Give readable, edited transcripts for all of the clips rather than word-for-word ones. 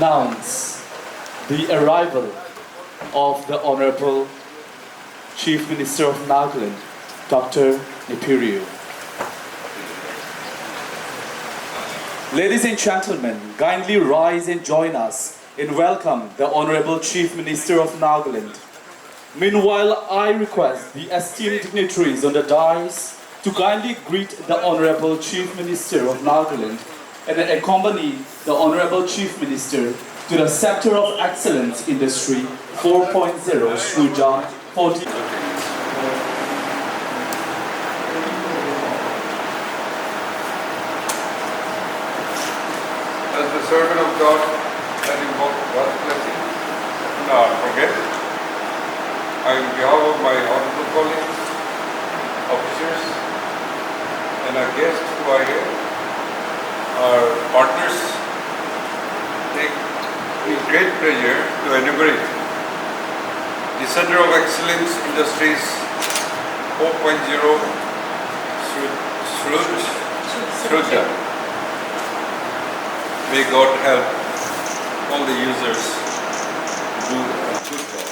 announce the arrival of the Honorable Chief Minister of Nagaland, Dr. Nepiru. Ladies and gentlemen, kindly rise and join us in welcome the Honorable Chief Minister of Nagaland. Meanwhile, I request the esteemed dignitaries on the dais to kindly greet the Honorable Chief Minister of Nagaland and accompany the Honorable Chief Minister to the Sector of Excellence Industry 4.0 Srujan 40. As the servant of God, I invoke God's blessing and not forget. I, on behalf of my honorable colleagues, officers, and our guests who are here, our partners, take with great pleasure to inaugurate the Center of Excellence Industries 4.0 Srujan. May God help all the users do a good job.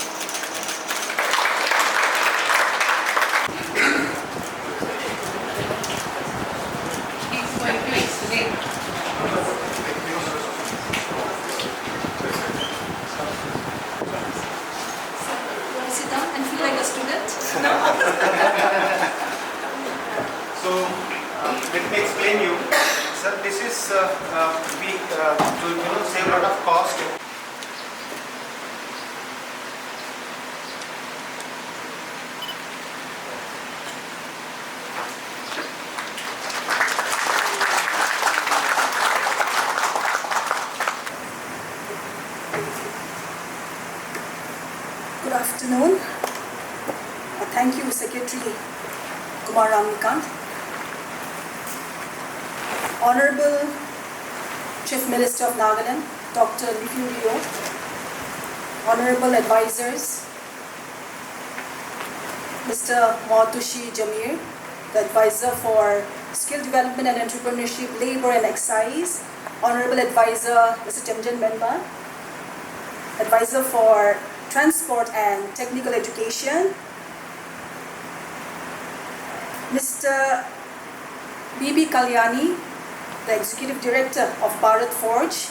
Sit down and feel like a student? So, let me explain you. Sir, this is to save a lot of cost. Good afternoon. Thank you, Secretary Kumar Ramnikant. Honorable Chief Minister of Nagaland, Dr. Nepiru, Honorable Advisors, Mr. Mautushi Jamir, the Advisor for Skill Development and Entrepreneurship, Labor and Excise, Honorable Advisor Mr. Temjan Menma, Advisor for Transport and Technical Education, Mr. B.B. Kalyani, the Executive Director of Bharat Forge,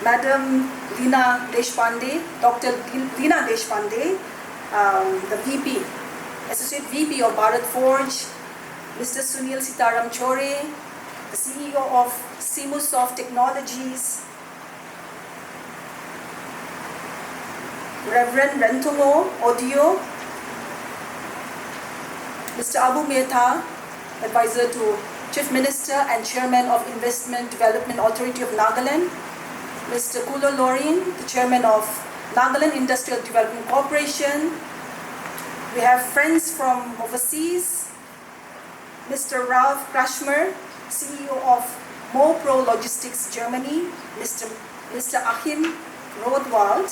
Madam Leena Deshpande, Dr. Leena Deshpande, the VP, Associate VP of Bharat Forge, Mr. Sunil Sitaram Chore, the CEO of Simusoft Technologies, Reverend Rentomo Audio, Mr. Abu Mehta, Advisor to Chief Minister and Chairman of Investment Development Authority of Nagaland, Mr. Kulo Lorin, the Chairman of Nagaland Industrial Development Corporation. We have friends from overseas, Mr. Ralph Krashmer, CEO of MoPro Logistics Germany, Mr. Achim Rothwald,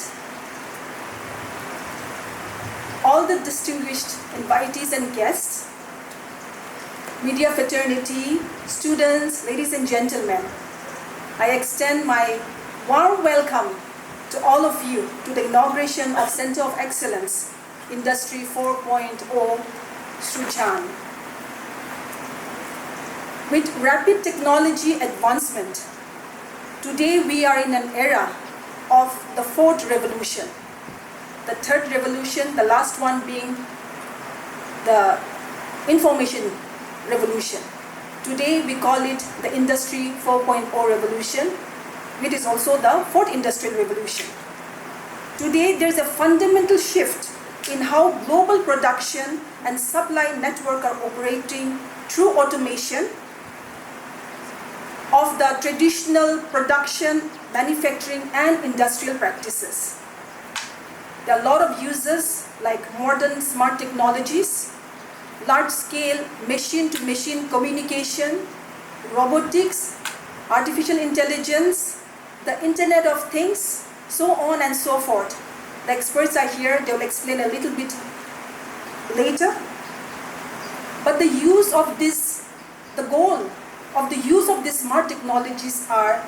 all the distinguished invitees and guests, media fraternity, students, ladies and gentlemen, I extend my warm welcome to all of you to the inauguration of Center of Excellence, Industry 4.0 Srujan. With rapid technology advancement, today we are in an era of the fourth revolution. The third revolution, the last one being the information revolution. Today we call it the Industry 4.0 revolution, which is also the fourth industrial revolution. Today there's a fundamental shift in how global production and supply network are operating through automation of the traditional production, manufacturing and industrial practices. There are a lot of uses like modern smart technologies, large-scale machine-to-machine communication, robotics, artificial intelligence, the Internet of Things, so on and so forth. The experts are here, they will explain a little bit later. But the use of this, the goal of the use of these smart technologies are,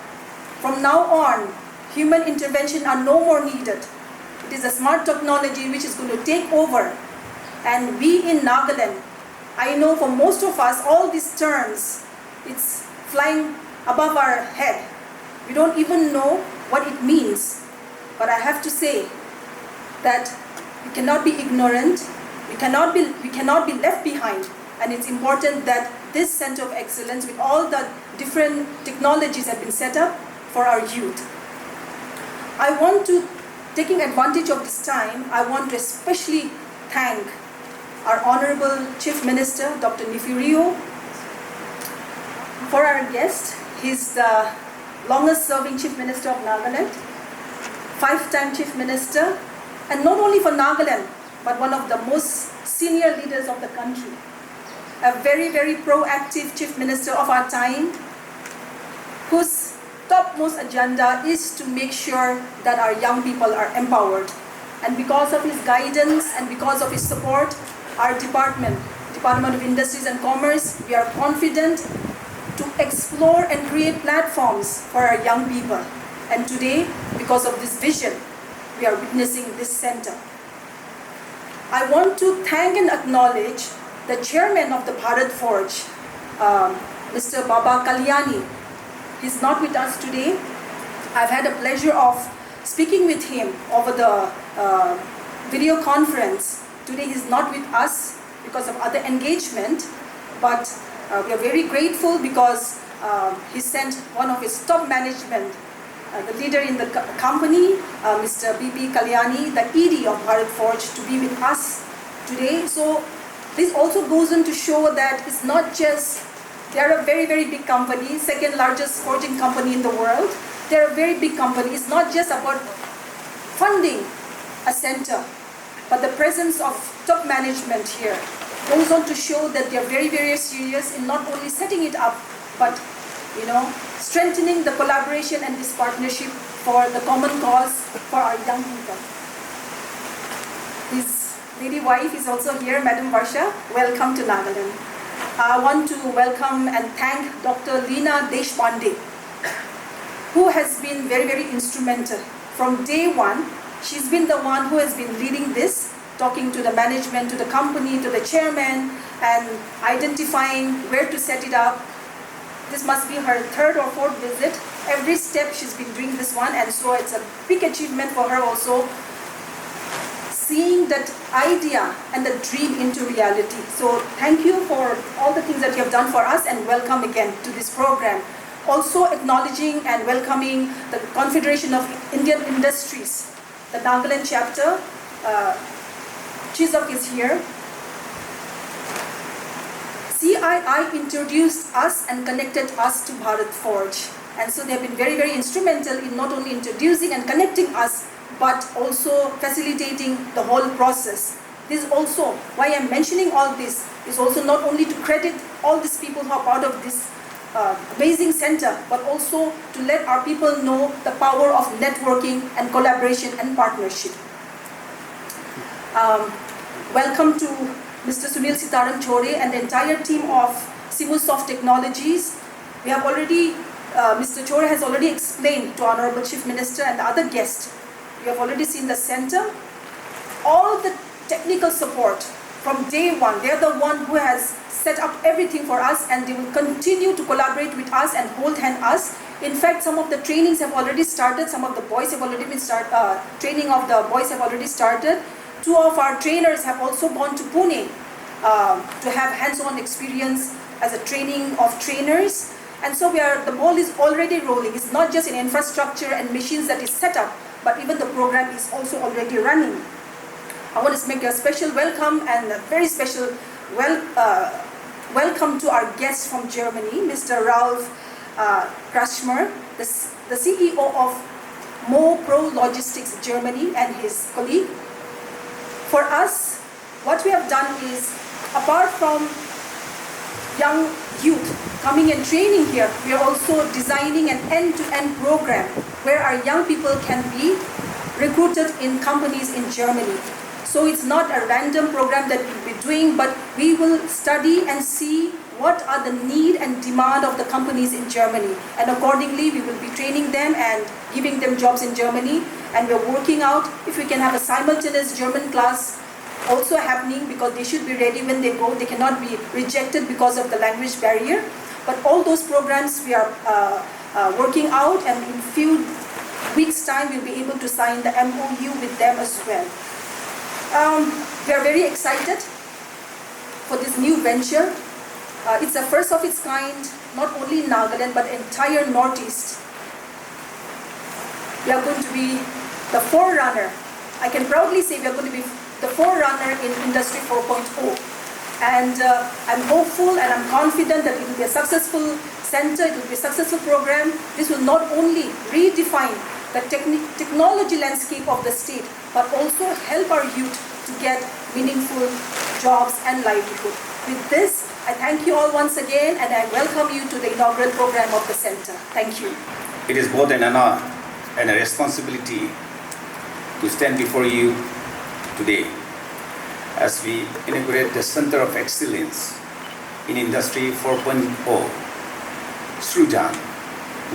from now on, human intervention are no more needed. It is a smart technology which is going to take over. And we in Nagaland, I know for most of us, all these terms, it's flying above our head. We don't even know what it means. But I have to say that we cannot be ignorant, we cannot be left behind. And it's important that this Center of Excellence with all the different technologies have been set up for our youth. I want to, taking advantage of this time, I want to especially thank our Honorable Chief Minister, Dr. Nifirio, for our guest. He's the longest serving Chief Minister of Nagaland, 5-time Chief Minister, and not only for Nagaland, but one of the most senior leaders of the country. A very, very proactive Chief Minister of our time, whose topmost agenda is to make sure that our young people are empowered. And because of his guidance and because of his support, our Department of Industries and Commerce, we are confident to explore and create platforms for our young people. And today, because of this vision, we are witnessing this center. I want to thank and acknowledge the chairman of the Bharat Forge, Mr. Baba Kalyani. He's not with us today. I've had a pleasure of speaking with him over the video conference. Today he's not with us because of other engagement, but we are very grateful because he sent one of his top management, the leader in the company, Mr. B.B. Kalyani, the ED of Bharat Forge, to be with us today. So this also goes on to show that it's not just, they are a very, very big company, second largest forging company in the world. They're a very big company. It's not just about funding a center, but the presence of top management here goes on to show that they're very, very serious in not only setting it up, but strengthening the collaboration and this partnership for the common cause for our young people. His lady wife is also here, Madam Varsha. Welcome to Nagaland. I want to welcome and thank Dr. Leena Deshpande, who has been very, very instrumental. From day one, she's been the one who has been leading this, talking to the management, to the company, to the chairman, and identifying where to set it up. This must be her third or fourth visit. Every step she's been doing this one, and so it's a big achievement for her also, seeing that idea and the dream into reality. So thank you for all the things that you have done for us, and welcome again to this program. Also acknowledging and welcoming the Confederation of Indian Industries, the Nagaland chapter. Chizok is here. CII introduced us and connected us to Bharat Forge. And so they have been very, very instrumental in not only introducing and connecting us, but also facilitating the whole process. This is also, why I'm mentioning all this, is also not only to credit all these people who are part of this amazing center, but also to let our people know the power of networking and collaboration and partnership. Welcome to Mr. Sunil Sitaram Chore and the entire team of Simusoft Technologies. We have already, Mr. Chore has already explained to Honorable Chief Minister and the other guests. We have already seen the center. All the technical support from day one, they're the one who has set up everything for us, and they will continue to collaborate with us and hold hand us. In fact, some of the trainings have already started. Some of the boys have already been training of the boys have already started. 2 of our trainers have also gone to Pune to have hands-on experience as a training of trainers. And so the ball is already rolling. It's not just in infrastructure and machines that is set up, but even the program is also already running. I want to make a special welcome and a very special welcome to our guest from Germany, Mr. Ralf Krashmer, the CEO of Mo Pro Logistics Germany, and his colleague. For us, what we have done is, apart from young youth coming and training here, we are also designing an end-to-end program where our young people can be recruited in companies in Germany. So it's not a random program that we'll be doing, but we will study and see what are the need and demand of the companies in Germany, and accordingly we will be training them and giving them jobs in Germany. And we're working out if we can have a simultaneous German class also happening, because they should be ready when they go. They cannot be rejected because of the language barrier. But all those programs we are working out, and in few weeks time we'll be able to sign the MOU with them as well. We are very excited for this new venture. It's a first of its kind, not only in Nagaland but entire Northeast. We are going to be the forerunner. I can proudly say we are going to be the forerunner in Industry 4.0. And I'm hopeful and I'm confident that it will be a successful center, it will be a successful program. This will not only redefine the technology landscape of the state, but also help our youth to get meaningful jobs and livelihood. With this, I thank you all once again, and I welcome you to the inaugural program of the center. Thank you. It is both an honor and a responsibility to stand before you today as we inaugurate the Center of Excellence in Industry 4.0, Srujan,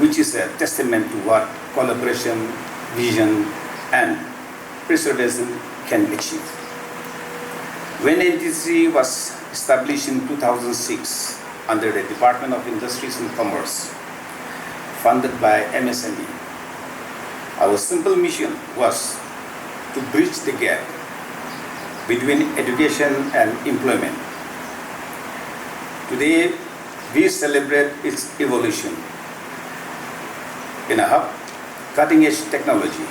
which is a testament to what collaboration, vision, and preservation can achieve. When NTC was established in 2006 under the Department of Industries and Commerce, funded by MSME, our simple mission was to bridge the gap between education and employment. Today, we celebrate its evolution in a hub, cutting-edge technology.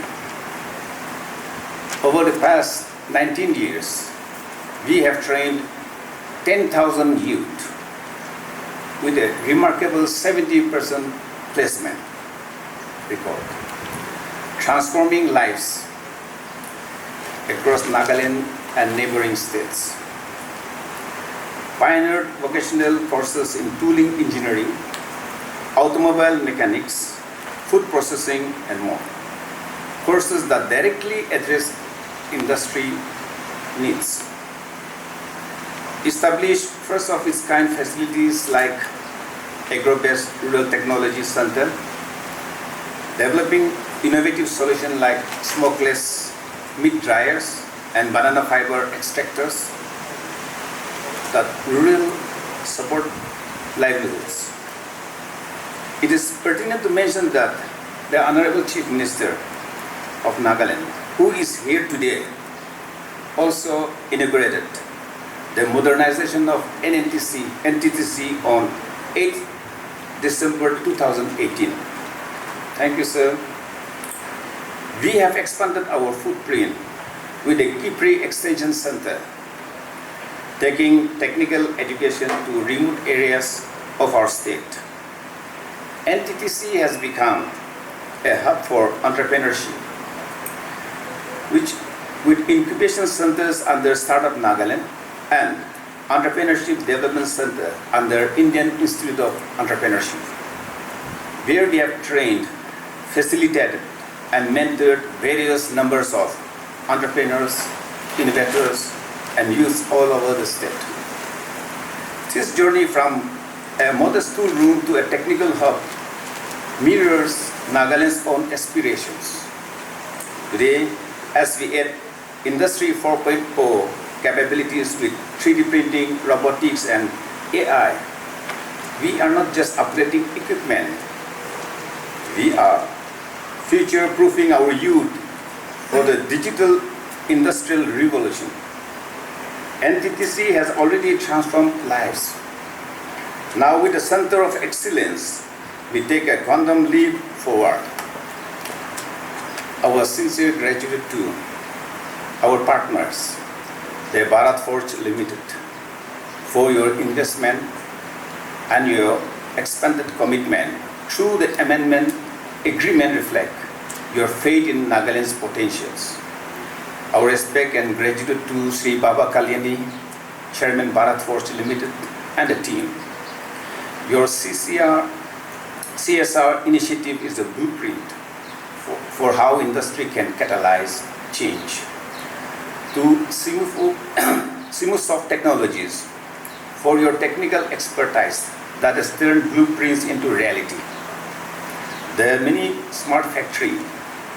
Over the past 19 years, we have trained 10,000 youth with a remarkable 70% placement record, transforming lives across Nagaland and neighboring states. Pioneered vocational courses in tooling engineering, automobile mechanics, food processing, and more. Courses that directly address industry needs. Established first of its kind facilities like agro-based rural technology center, developing innovative solutions like smokeless meat dryers and banana fiber extractors that rural support livelihoods. It is pertinent to mention that the Honorable Chief Minister of Nagaland, who is here today, also inaugurated the modernization of NTTC on 8th December 2018. Thank you, sir. We have expanded our footprint with the Kipri Extension Center, taking technical education to remote areas of our state. NTTC has become a hub for entrepreneurship, which with incubation centers under Startup Nagaland and Entrepreneurship Development Center under Indian Institute of Entrepreneurship, where we have trained, facilitated, and mentored various numbers of entrepreneurs, innovators, and youth all over the state. This journey from a modest tool room to a technical hub mirrors Nagaland's own aspirations. Today, as we add Industry 4.0 capabilities with 3D printing, robotics, and AI, we are not just upgrading equipment, we are future-proofing our youth for the digital industrial revolution. NTTC has already transformed lives. Now with the Center of Excellence, we take a quantum leap forward. Our sincere gratitude to our partners, the Bharat Forge Limited, for your investment and your expanded commitment. Through the amendment agreement reflect your faith in Nagaland's potentials. Our respect and gratitude to Sri Baba Kalyani, Chairman Bharat Forge Limited, and the team. Your CSR initiative is a blueprint for how industry can catalyze change. To Simusoft Technologies for your technical expertise that has turned blueprints into reality. There are many smart factory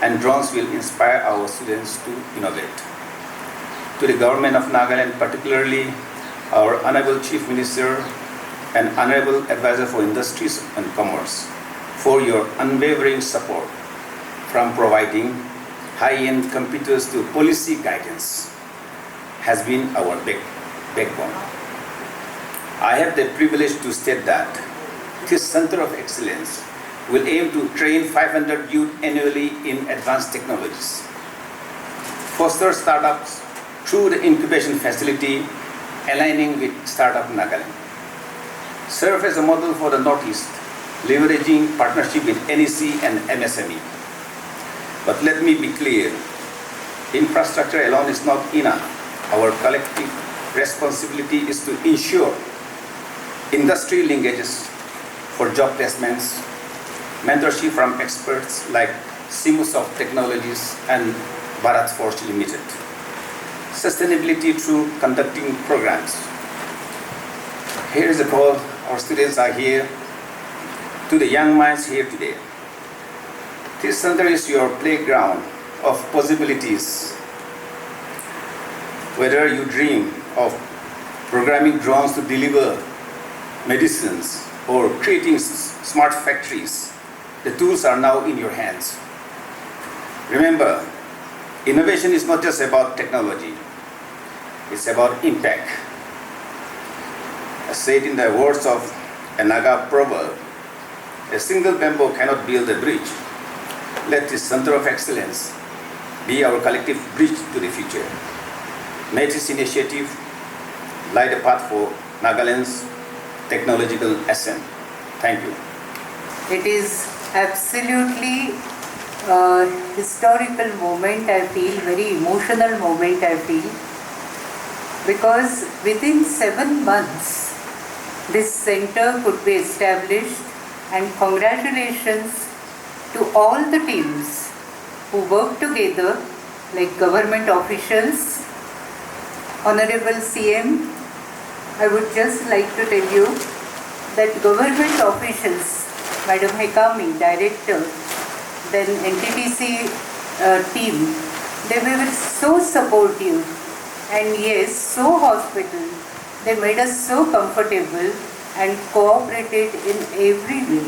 and drones will inspire our students to innovate. To the government of Nagaland, particularly our Honorable Chief Minister and Honorable Advisor for Industries and Commerce, for your unwavering support from providing high-end computers to policy guidance has been our backbone. I have the privilege to state that this Center of Excellence will aim to train 500 youth annually in advanced technologies, foster startups through the incubation facility aligning with Startup Nagaland, serve as a model for the Northeast, leveraging partnership with NEC and MSME. But let me be clear, infrastructure alone is not enough. Our collective responsibility is to ensure industry linkages for job placements, mentorship from experts like Simusoft Technologies and Bharat Forge Limited, sustainability through conducting programs. Here is a call, our students are here, to the young minds here today. This center is your playground of possibilities. Whether you dream of programming drones to deliver medicines or creating smart factories, the tools are now in your hands. Remember, innovation is not just about technology, it's about impact. As said in the words of a Naga proverb, a single bamboo cannot build a bridge. Let this Center of Excellence be our collective bridge to the future. May this initiative light a path for Nagaland's technological ascent. Thank you. It is absolutely a historical moment, I feel, very emotional moment, I feel, because within 7 months, this center could be established, and congratulations to all the teams who work together, like government officials. Honorable CM, I would just like to tell you that government officials, Madam Hekami, Director, then NTTC team, they were so supportive and yes, so hospitable. They made us so comfortable and cooperated in every way.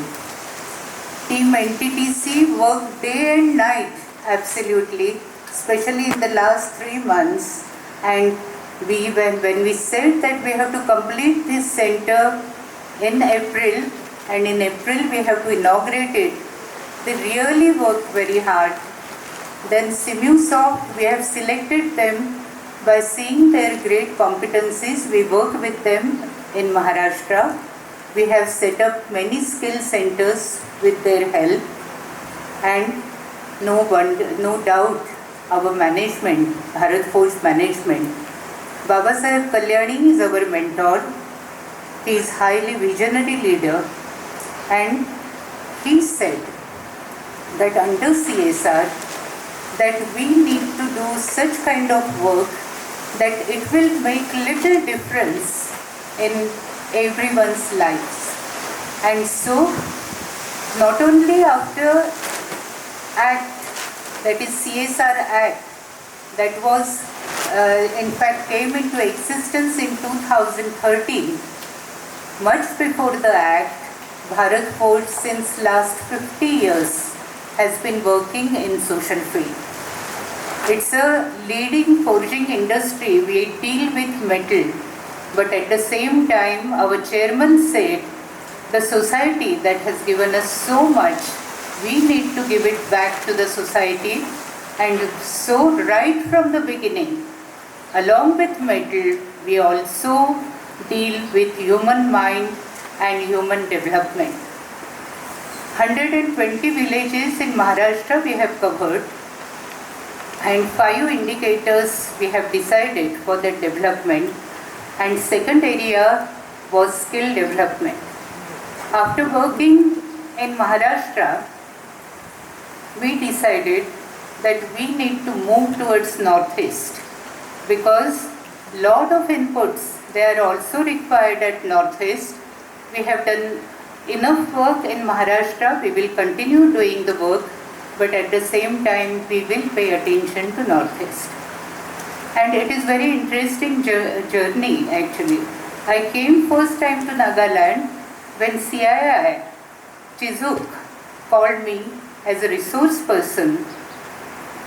Team NTTC worked day and night, absolutely, especially in the last 3 months. And when we said that we have to complete this center in April, and in April we have to inaugurate it, they really worked very hard. Then Simusoft, we have selected them by seeing their great competencies. We work with them in Maharashtra. We have set up many skill centers with their help, and no doubt our management, Bharat Forge management, Baba Saheb Kalyani is our mentor. He is highly visionary leader, and he said that under CSR that we need to do such kind of work that it will make little difference in everyone's lives. And so not only after Act, that is CSR Act, that was in fact came into existence in 2013. Much before the Act, Bharat Forge since last 50 years has been working in social field. It's a leading forging industry. We deal with metal, but at the same time our chairman said the society that has given us so much, we need to give it back to the society. And so right from the beginning, along with metal, we also deal with human mind and human development. 120 villages in Maharashtra we have covered, and 5 indicators we have decided for their development, and second area was skill development. After working in Maharashtra, we decided that we need to move towards Northeast, because lot of inputs they are also required at Northeast. We have done enough work in Maharashtra. We will continue doing the work, but at the same time we will pay attention to Northeast. And it is very interesting journey actually. I came first time to Nagaland when CII Chizuk called me as a resource person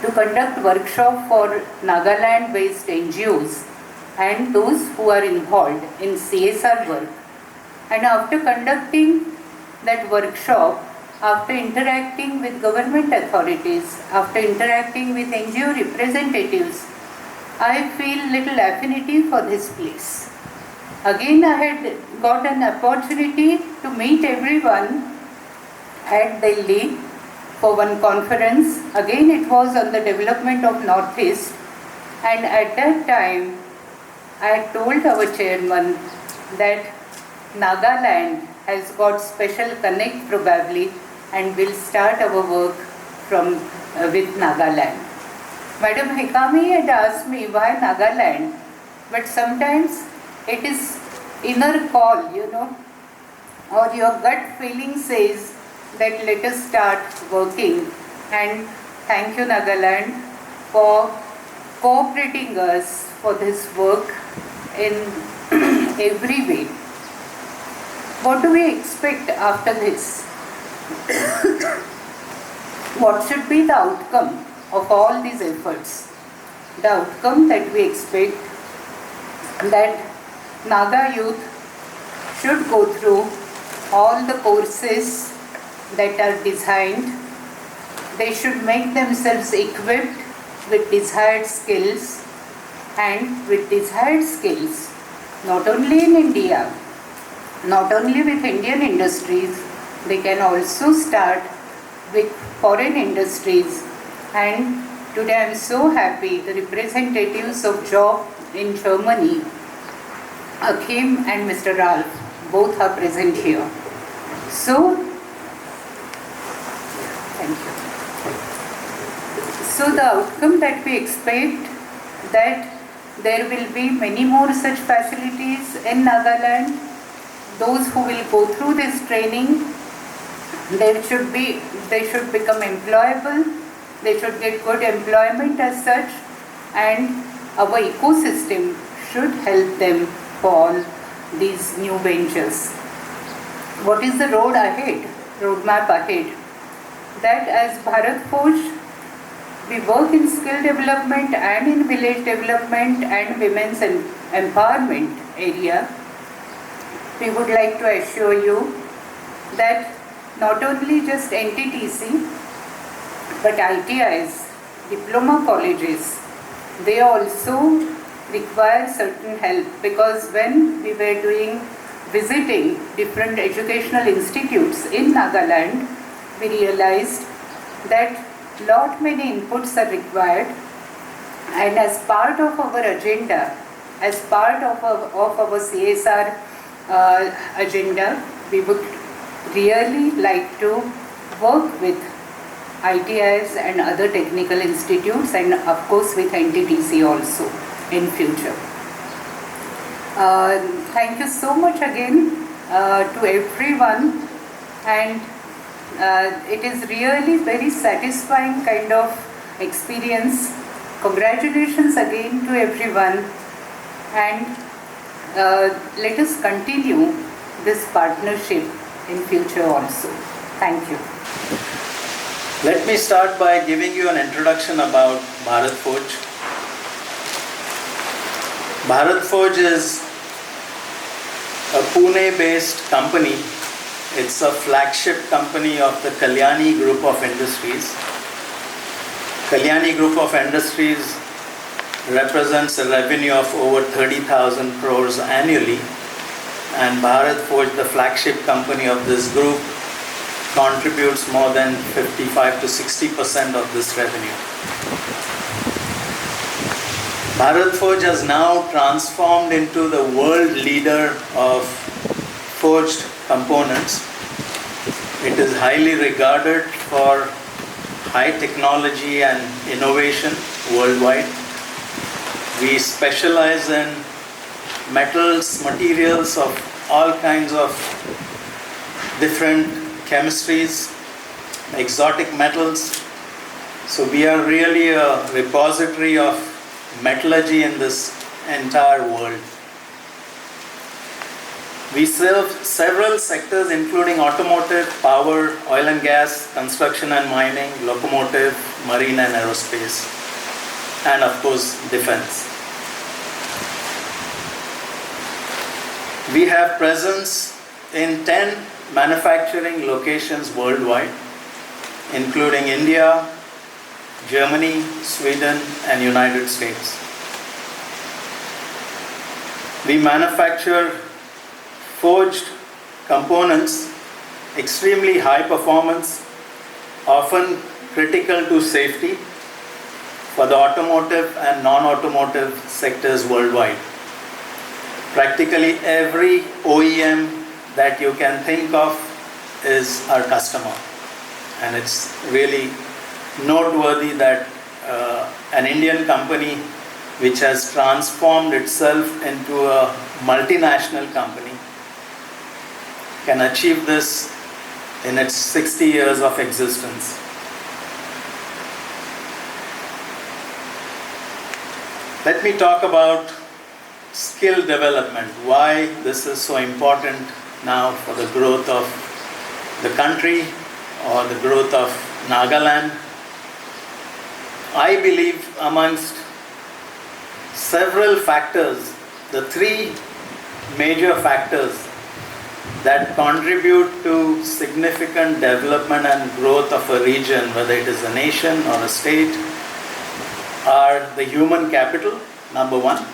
to conduct workshop for Nagaland based NGOs and those who are involved in CSR work. And after conducting that workshop, after interacting with government authorities, after interacting with NGO representatives, I feel little affinity for this place. Again, I had got an opportunity to meet everyone at Delhi for one conference. Again, it was on the development of Northeast. And at that time, I told our chairman that Nagaland has got special connect probably and will start our work from with Nagaland. Madam Hikami had asked me why Nagaland, but sometimes it is inner call, or your gut feeling says that let us start working. And thank you Nagaland for cooperating us for this work in every way. What do we expect after this? What should be the outcome of all these efforts? The outcome that we expect that Naga youth should go through all the courses that are designed. They should make themselves equipped with desired skills, and with desired skills not only in India, not only with Indian industries, they can also start with foreign industries. And today I am so happy the representatives of job in Germany, Akim and Mr. Ralph, both are present here. So, thank you. So the outcome that we expect, that there will be many more such facilities in Nagaland. Those who will go through this training, they should become employable, they should get good employment as such, and our ecosystem should help them for all these new ventures. What is the roadmap ahead? That as Bharat Forge, we work in skill development and in village development and women's empowerment area. We would like to assure you that not only just NTTC, but ITIs, diploma colleges, they also require certain help, because when we were visiting different educational institutes in Nagaland, we realized that lot many inputs are required, and as part of our agenda, as part of our CSR agenda, we would really like to work with ITIs and other technical institutes, and of course with NTTC also in future. Thank you so much again to everyone, and it is really very satisfying kind of experience. Congratulations again to everyone, and let us continue this partnership in future also. Thank you. Let me start by giving you an introduction about Bharat Forge. Bharat Forge is a Pune-based company. It's a flagship company of the Kalyani Group of Industries. Kalyani Group of Industries represents a revenue of over 30,000 crores annually, and Bharat Forge, the flagship company of this group, contributes more than 55 to 60% of this revenue. Bharat Forge has now transformed into the world leader of forged components. It is highly regarded for high technology and innovation worldwide. We specialize in metals, materials of all kinds of different chemistries, exotic metals. So we are really a repository of metallurgy in this entire world. We serve several sectors including automotive, power, oil and gas, construction and mining, locomotive, marine and aerospace, and of course defense. We have presence in 10 manufacturing locations worldwide, including India, Germany, Sweden, and United States. We manufacture forged components, extremely high performance, often critical to safety for the automotive and non-automotive sectors worldwide. Practically every OEM that you can think of is our customer, and it's really noteworthy that an Indian company which has transformed itself into a multinational company can achieve this in its 60 years of existence. Let me talk about skill development, why this is so important now for the growth of the country or the growth of Nagaland. I believe amongst several factors, the three major factors that contribute to significant development and growth of a region, whether it is a nation or a state, are the human capital, number one.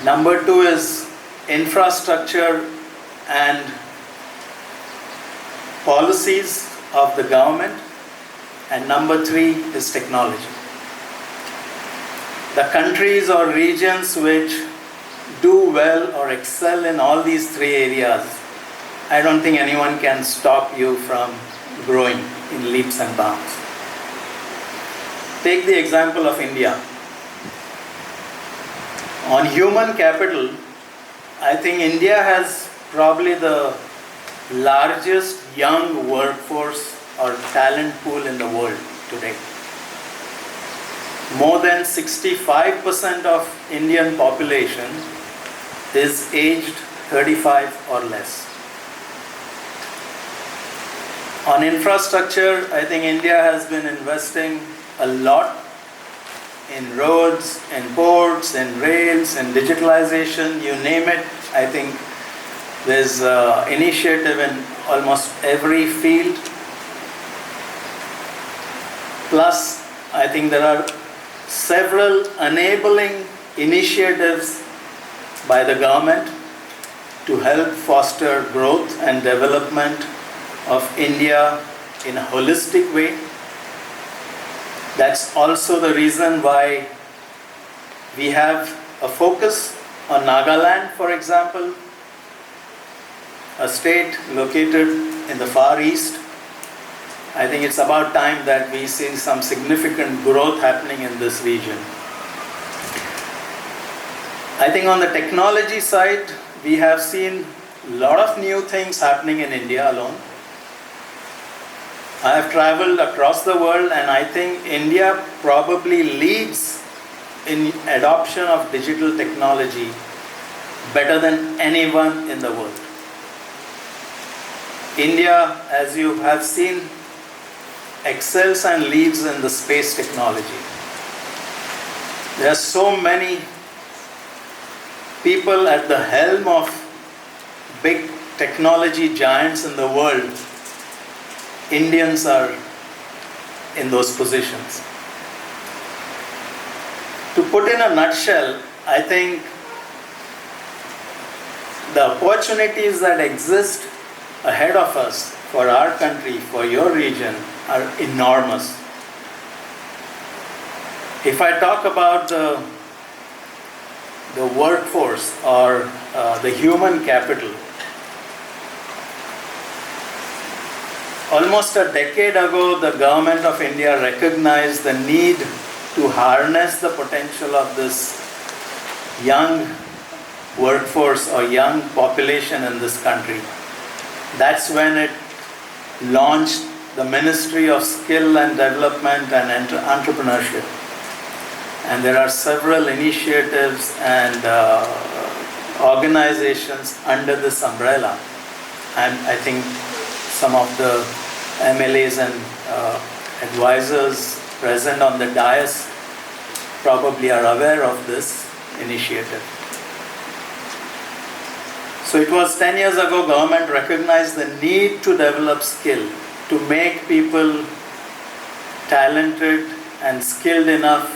Number two is infrastructure and policies of the government. And number three is technology. The countries or regions which do well or excel in all these three areas, I don't think anyone can stop you from growing in leaps and bounds. Take the example of India. On human capital, I think India has probably the largest young workforce or talent pool in the world today. More than 65% of Indian population is aged 35 or less. On infrastructure, I think India has been investing a lot in roads, in ports, in rails, in digitalization, you name it. I think there's initiative in almost every field. Plus, I think there are several enabling initiatives by the government to help foster growth and development of India in a holistic way. That's also the reason why we have a focus on Nagaland, for example, a state located in the Far East. I think it's about time that we see some significant growth happening in this region. I think on the technology side, we have seen a lot of new things happening in India alone. I have traveled across the world, and I think India probably leads in adoption of digital technology better than anyone in the world. India, as you have seen, excels and leads in the space technology. There are so many people at the helm of big technology giants in the world. Indians are in those positions. To put in a nutshell, I think the opportunities that exist ahead of us for our country, for your region, are enormous. If I talk about the workforce or the human capital, almost a decade ago, the government of India recognized the need to harness the potential of this young workforce or young population in this country. That's when it launched the Ministry of Skill and Development and Entrepreneurship. And there are several initiatives and organizations under this umbrella. And I think some of the MLAs and advisors present on the dais probably are aware of this initiative. So it was 10 years ago, government recognized the need to develop skill, to make people talented and skilled enough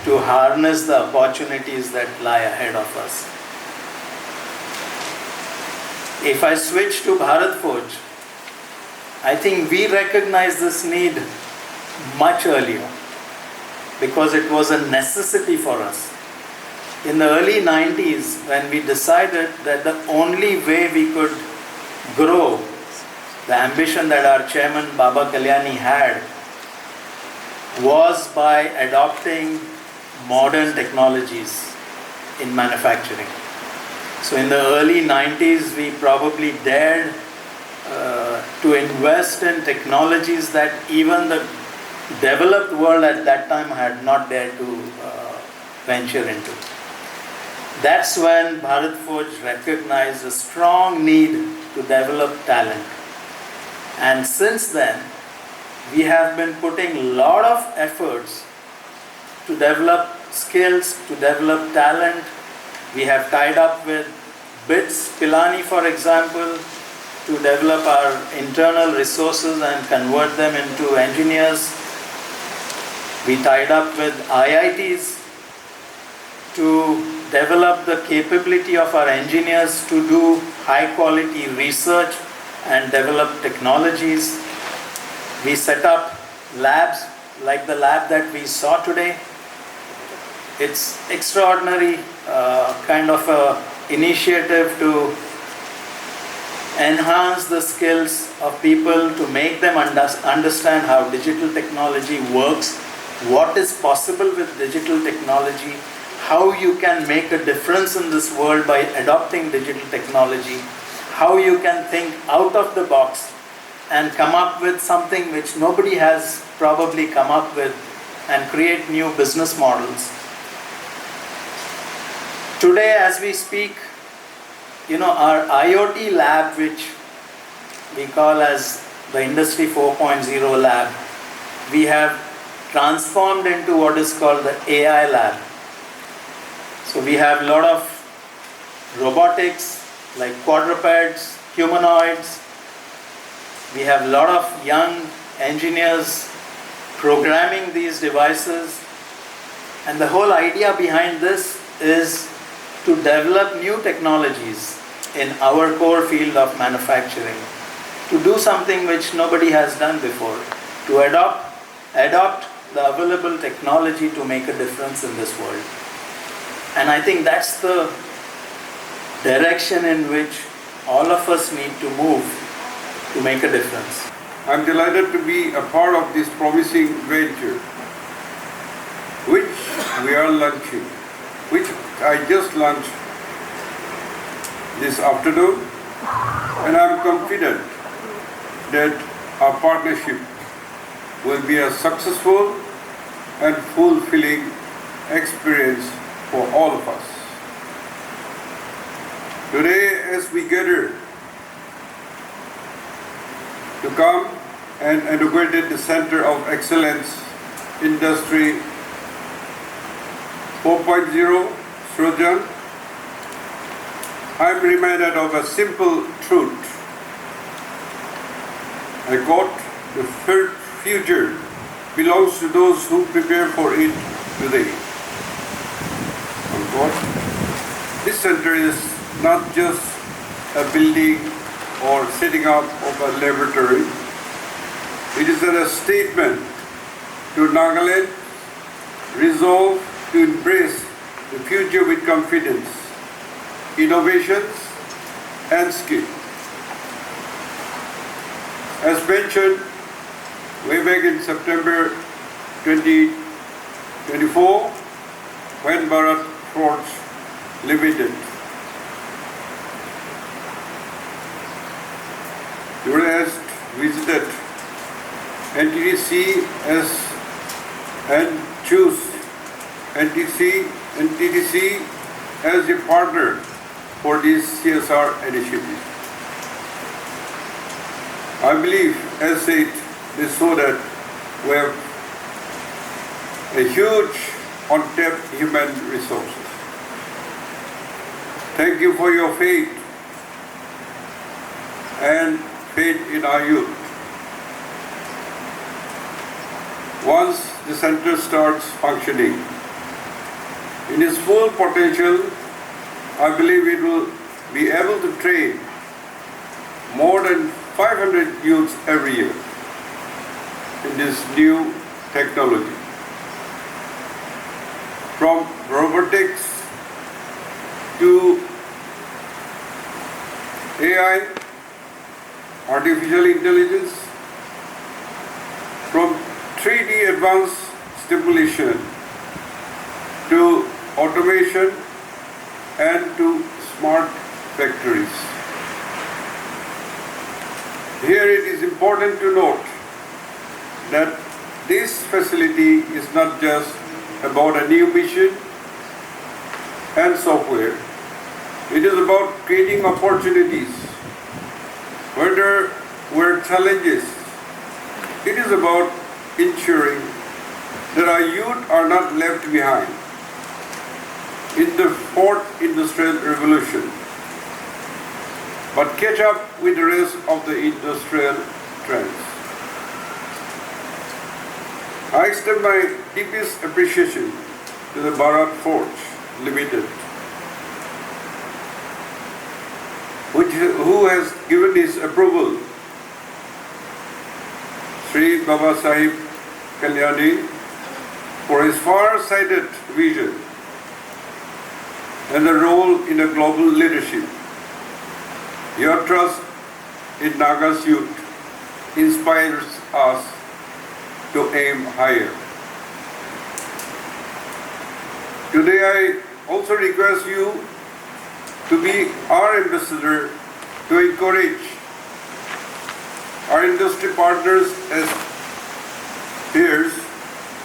to harness the opportunities that lie ahead of us. If I switch to Bharat Forge, I think we recognize this need much earlier because it was a necessity for us. In the early 90s, when we decided that the only way we could grow the ambition that our chairman Baba Kalyani had was by adopting modern technologies in manufacturing. So in the early 90s, we probably dared to invest in technologies that even the developed world at that time had not dared to venture into. That's when Bharat Forge recognized a strong need to develop talent. And since then, we have been putting a lot of efforts to develop skills, to develop talent. We have tied up with BITS, Pilani for example, to develop our internal resources and convert them into engineers. We tied up with IITs to develop the capability of our engineers to do high quality research and develop technologies. We set up labs like the lab that we saw today. It's extraordinary kind of a initiative to enhance the skills of people, to make them understand how digital technology works, what is possible with digital technology, how you can make a difference in this world by adopting digital technology, how you can think out of the box and come up with something which nobody has probably come up with and create new business models. Today, as we speak, our IoT lab, which we call as the Industry 4.0 lab, we have transformed into what is called the AI lab. So we have a lot of robotics like quadrupeds, humanoids. We have a lot of young engineers programming these devices. And the whole idea behind this is to develop new technologies in our core field of manufacturing, to do something which nobody has done before, to adopt the available technology to make a difference in this world. And I think that's the direction in which all of us need to move to make a difference. I'm delighted to be a part of this promising venture, which we are launching, which I just launched this afternoon, and I'm confident that our partnership will be a successful and fulfilling experience for all of us. Today, as we gather to come and inaugurate the Center of Excellence Industry 4.0, Srujan, I'm reminded of a simple truth. I quote, the future belongs to those who prepare for it today. Unquote. This center is not just a building or setting up of a laboratory. It is a statement to Nagaland resolve to embrace the future with confidence, innovations, and skill. As mentioned, way back in September 2024, when Bharat Forge Limited You has visited NTDC and choose NTDC as a partner for this CSR initiative. I believe, as said, this so that we have a huge untapped human resources. Thank you for your faith and faith in our youth. Once the center starts functioning in its full potential, I believe it will be able to train more than 500 youths every year in this new technology. From robotics to AI, artificial intelligence, from 3D advanced stimulation to automation and to smart factories. Here it is important to note that this facility is not just about a new mission and software. It is about creating opportunities where there were challenges. It is about ensuring that our youth are not left behind in the fourth industrial revolution, but catch up with the rest of the industrial trends. I extend my deepest appreciation to the Bharat Forge Limited, who has given his approval, Sri Baba Sahib Kalyani, for his far-sighted vision and the role in a global leadership. Your trust in Naga's youth inspires us to aim higher. Today I also request you to be our ambassador to encourage our industry partners as peers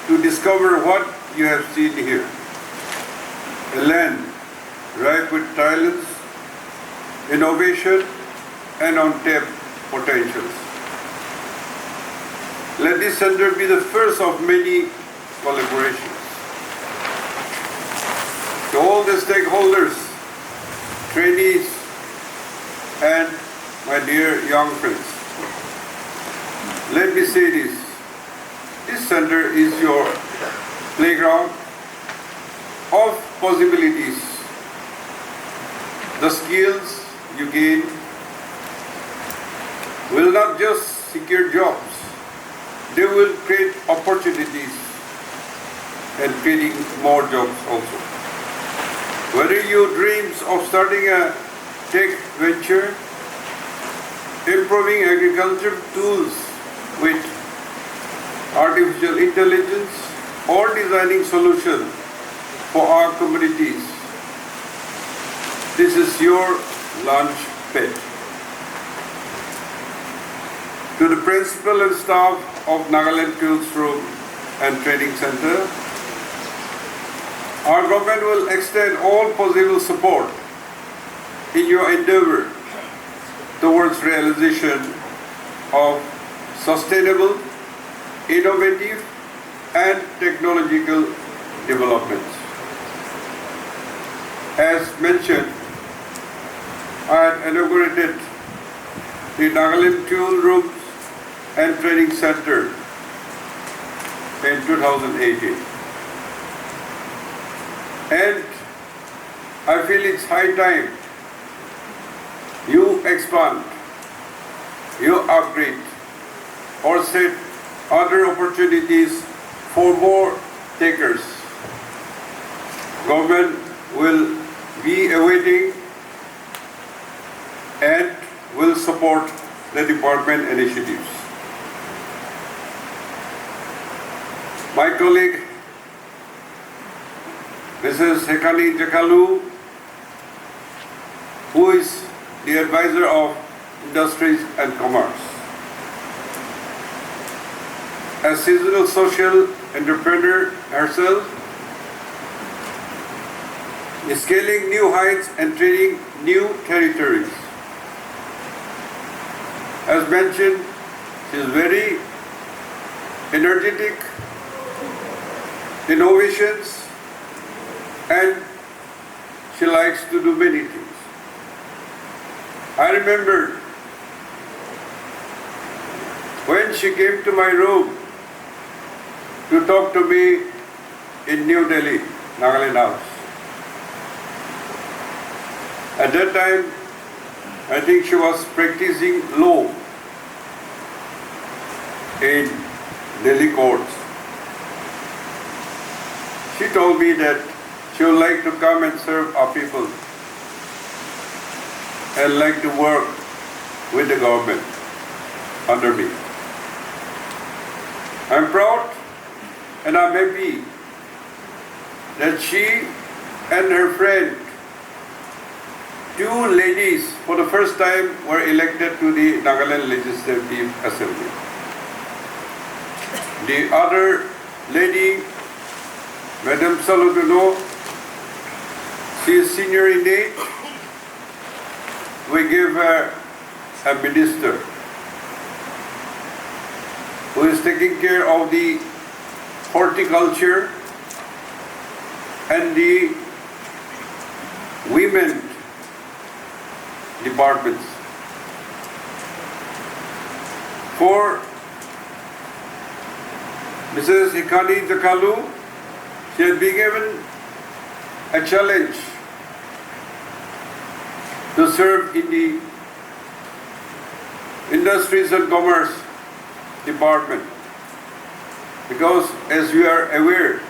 to discover what you have seen here. A land ripe with talents, innovation, and untapped potentials. Let this center be the first of many collaborations. To all the stakeholders, trainees, and my dear young friends, let me say this. This center is your playground of possibilities. The skills you gain will not just secure jobs, they will create opportunities and creating more jobs also. Whether you dreams of starting a tech venture, improving agriculture tools with artificial intelligence, or designing solutions for our communities, this is your launch pad. To the principal and staff of Nagaland Classroom and Training Center, our government will extend all possible support in your endeavor towards realization of sustainable, innovative, and technological developments. As mentioned, I had inaugurated the Nagaland Tool Rooms and Training Center in 2018. And I feel it's high time you expand, you upgrade, or set other opportunities for more takers. Government will be awaiting and will support the department initiatives. My colleague, Mrs. Hekani Jakalu, who is the advisor of Industries and Commerce. A seasonal social entrepreneur herself, scaling new heights and treading new territories. As mentioned, she is very energetic, innovations, and she likes to do many things. I remember when she came to my room to talk to me in New Delhi, Nagaland House. At that time, I think she was practicing law in Delhi courts. She told me that she would like to come and serve our people and like to work with the government under me. I'm proud and I'm happy that she and her friend, two ladies for the first time were elected to the Nagaland Legislative Assembly. The other lady, Madam Saluduno, she is senior in age. We gave her a minister who is taking care of the horticulture and the women departments. For Mrs. Hikani Jakalu, she has been given a challenge to serve in the Industries and Commerce Department. Because as you are aware,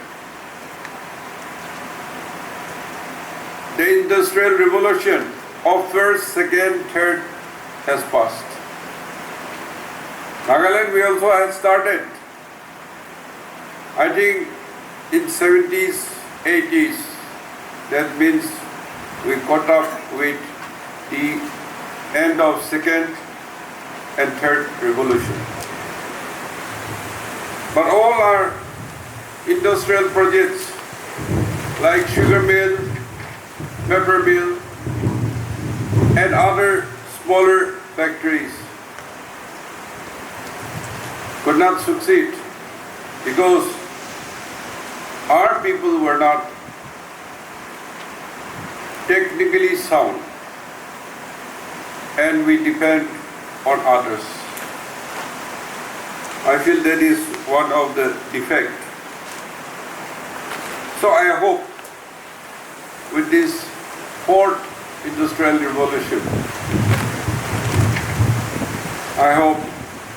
the Industrial Revolution of first, second, third has passed. Nagaland we also had started, I think in 70s, 80s. That means we caught up with the end of second and third revolution. But all our industrial projects like sugar mill, pepper mill, and other smaller factories could not succeed because our people were not technically sound and we depend on others. I feel that is one of the defects. So I hope with this fourth industrial revolution, I hope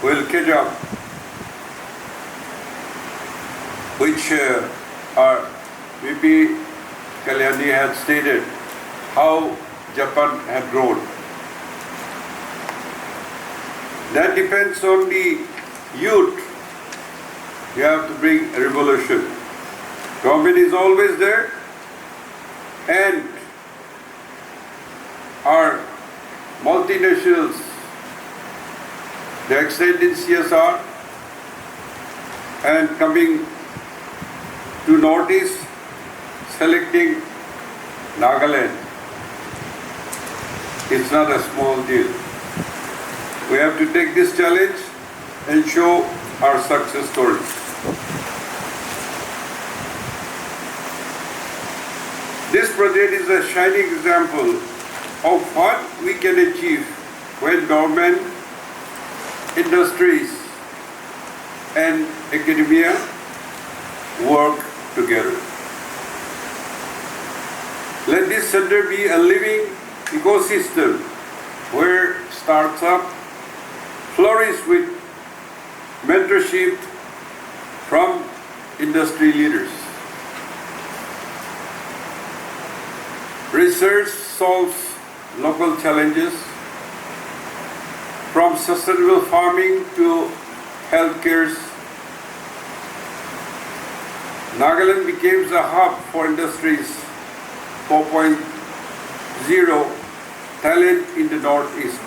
we'll catch up, which our VP Kalyani had stated, how Japan had grown. That depends on the youth. You have to bring a revolution. Government is always there, and our multinationals, the extent in CSR, and coming to Northeast, selecting Nagaland, it's not a small deal. We have to take this challenge and show our success stories. This project is a shining example of what we can achieve when government, industries, and academia work together. Let this center be a living ecosystem where startups flourish with mentorship from industry leaders. Research solves local challenges from sustainable farming to healthcare. Nagaland becomes a hub for industries 4.0 talent in the Northeast.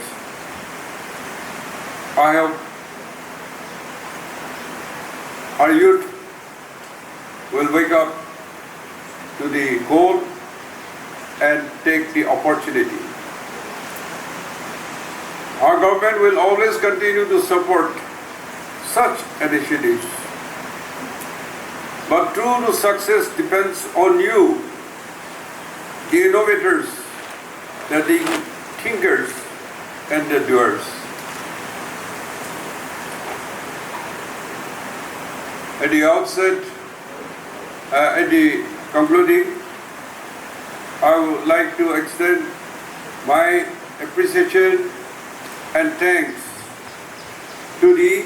our youth will wake up to the goal and take the opportunity. Our government will always continue to support such initiatives. But true success depends on you, the innovators, the thinkers, and the doers. At the outset, at the concluding, I would like to extend my appreciation and thanks to the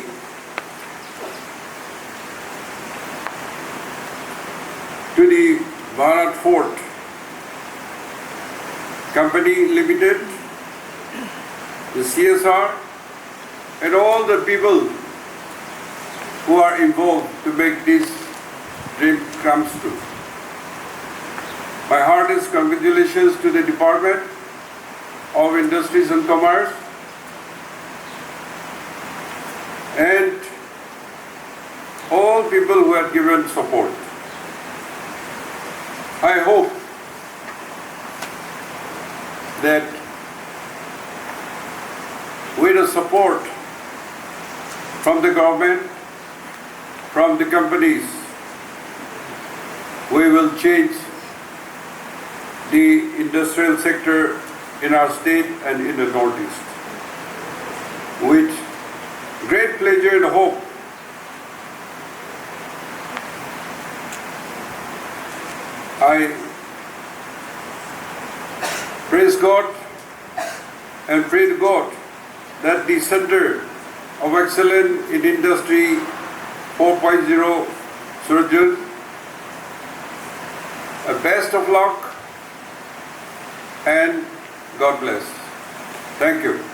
Bharat Fort Company Limited, the CSR, and all the people who are involved to make this dream come true. My heartiest congratulations to the Department of Industries and Commerce and all people who have given support. I hope that with the support from the government, from the companies, we will change the industrial sector in our state and in the Northeast. With great pleasure and hope, I praise God and pray to God that the Center of Excellence in Industry 4.0 Srujan, best of luck and God bless. Thank you.